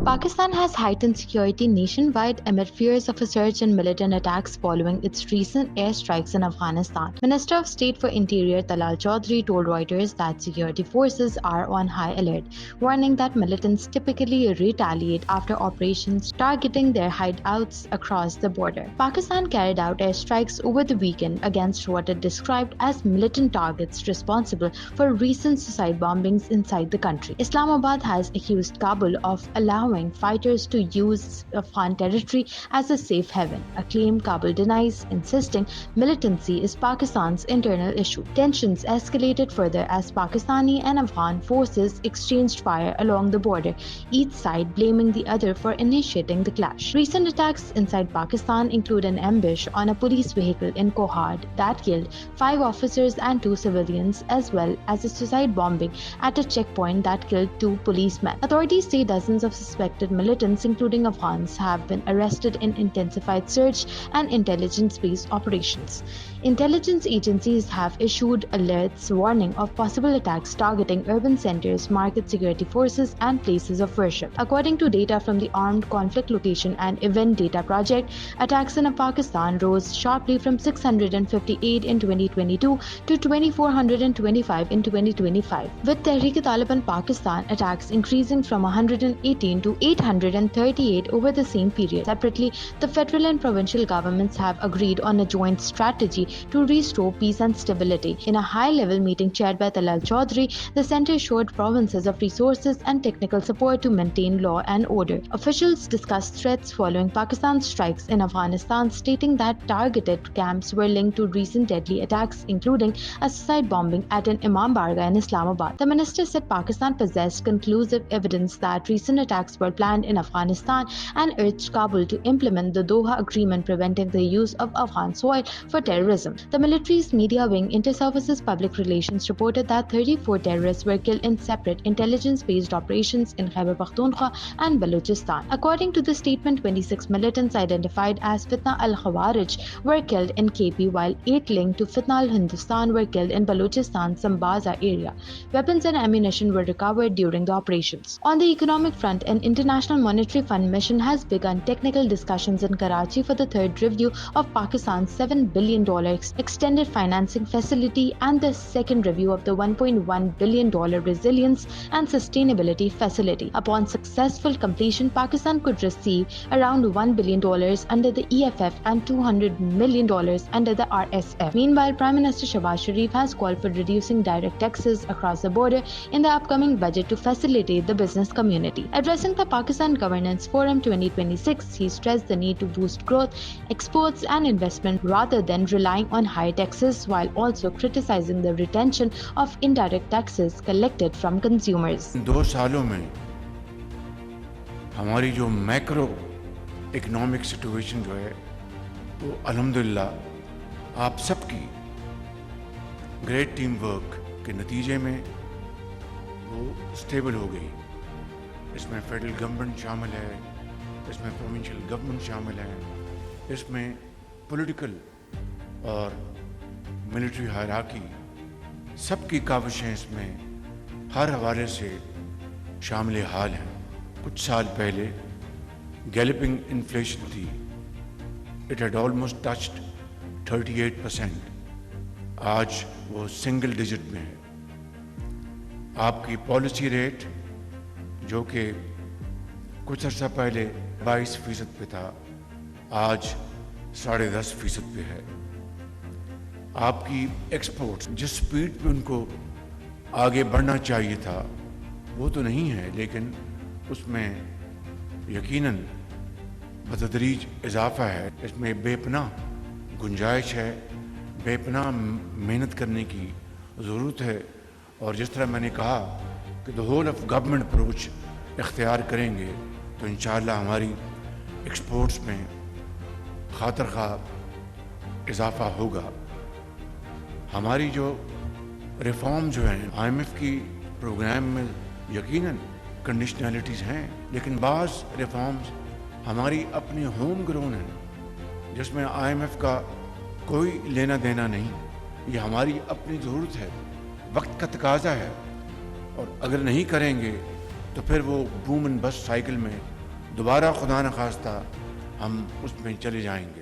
Pakistan has heightened security nationwide amid fears of a surge in militant attacks following its recent airstrikes in Afghanistan. Minister of State for Interior Talal Chaudhary told Reuters that security forces are on high alert, warning that militants typically retaliate after operations targeting their hideouts across the border. Pakistan carried out airstrikes over the weekend against what it described as militant targets responsible for recent suicide bombings inside the country. Islamabad has accused Kabul of allowing fighters to use Afghan territory as a safe haven, a claim Kabul denies, insisting militancy is Pakistan's internal issue. Tensions escalated further as Pakistani and Afghan forces exchanged fire along the border, each side blaming the other for initiating the clash. Recent attacks inside Pakistan include an ambush on a police vehicle in Kohad that killed 5 officers and 2 civilians, as well as a suicide bombing at a checkpoint that killed 2 policemen. Authorities say dozens of suspected militants, including Afghans, have been arrested in intensified search and intelligence-based operations. Intelligence agencies have issued alerts warning of possible attacks targeting urban centers, market security forces, and places of worship. According to data from the Armed Conflict Location and Event Data Project, attacks in Pakistan rose sharply from 658 in 2022 to 2,425 in 2025, with Tehreek-e-Taliban Pakistan attacks increasing from 118 to 838 over the same period. Separately, the federal and provincial governments have agreed on a joint strategy to restore peace and stability. In a high-level meeting chaired by Talal Chaudhary, the center assured provinces of resources and technical support to maintain law and order. Officials discussed threats following Pakistan's strikes in Afghanistan, stating that targeted camps were linked to recent deadly attacks, including a suicide bombing at an Imam Barga in Islamabad. The minister said Pakistan possessed conclusive evidence that recent attacks were planned in Afghanistan and urged Kabul to implement the Doha Agreement preventing the use of Afghan soil for terrorism. The military's media wing, Inter-Services Public Relations, reported that 34 terrorists were killed in separate intelligence-based operations in Khyber Pakhtunkhwa and Balochistan. According to the statement, 26 militants identified as Fitna al-Khawarij were killed in KP, while 8 linked to Fitna al-Hindustan were killed in Balochistan's Sambaza area. Weapons and ammunition were recovered during the operations. On the economic front, an International Monetary Fund mission has begun technical discussions in Karachi for the third review of Pakistan's $7 billion extended financing facility and the second review of the $1.1 billion resilience and sustainability facility. Upon successful completion, Pakistan could receive around $1 billion under the EFF and $200 million under the RSF. Meanwhile, Prime Minister Shahbaz Sharif has called for reducing direct taxes across the border in the upcoming budget to facilitate the business community. Addressing the Pakistan Governance Forum 2026, he stressed the need to boost growth, exports and investment rather than relying on high taxes, while also criticizing the retention of indirect taxes collected from consumers. 2 सालों में हमारी जो macro economic situation जो है वो अल्हम्दुलिल्लाह आप सबकी ग्रेट टीम वर्क के नतीजे में वो स्टेबल हो गई. इसमें फेडरल गवर्नमेंट शामिल है, इसमें प्रोविंशियल गवर्नमेंट शामिल है, इसमें पॉलिटिकल और मिलिट्री हायरार्की सबकी काविशें इसमें हर हवाले से शामिल हाल हैं. कुछ साल पहले गैलपिंग इन्फ्लेशन थी. It had almost touched 38%. आज वो सिंगल डिजिट में है. आपकी पॉलिसी रेट जो कि कुछ अर्सा पहले 22% पे था, आज 10.5% पे है. आपकी एक्सपोर्ट्स जिस स्पीड पे उनको आगे बढ़ना चाहिए था वो तो नहीं है, लेकिन उसमें यकीनन बतदरीज इजाफा है. इसमें बेपनाह गुंजाइश है, बेपनाह मेहनत करने की ज़रूरत है. और जिस तरह मैंने कहा कि the whole of government approach इख्तियार करेंगे तो इंशाअल्लाह हमारी एक्सपोर्ट्स में खातर खा इजाफा होगा. हमारी जो रिफॉर्म जो हैं IMF की प्रोग्राम में यकीनन कंडीशनैलिटीज़ हैं, लेकिन बाज़ रिफॉर्म्स हमारी अपनी होम ग्रोन हैं जिसमें IMF का कोई लेना देना नहीं. ये हमारी अपनी ज़रूरत है, वक्त का तकाजा है. और अगर नहीं करेंगे تو پھر وہ بوم اینڈ بسٹ سائیکل میں دوبارہ خدا نخواستہ ہم اس میں چلے جائیں گے.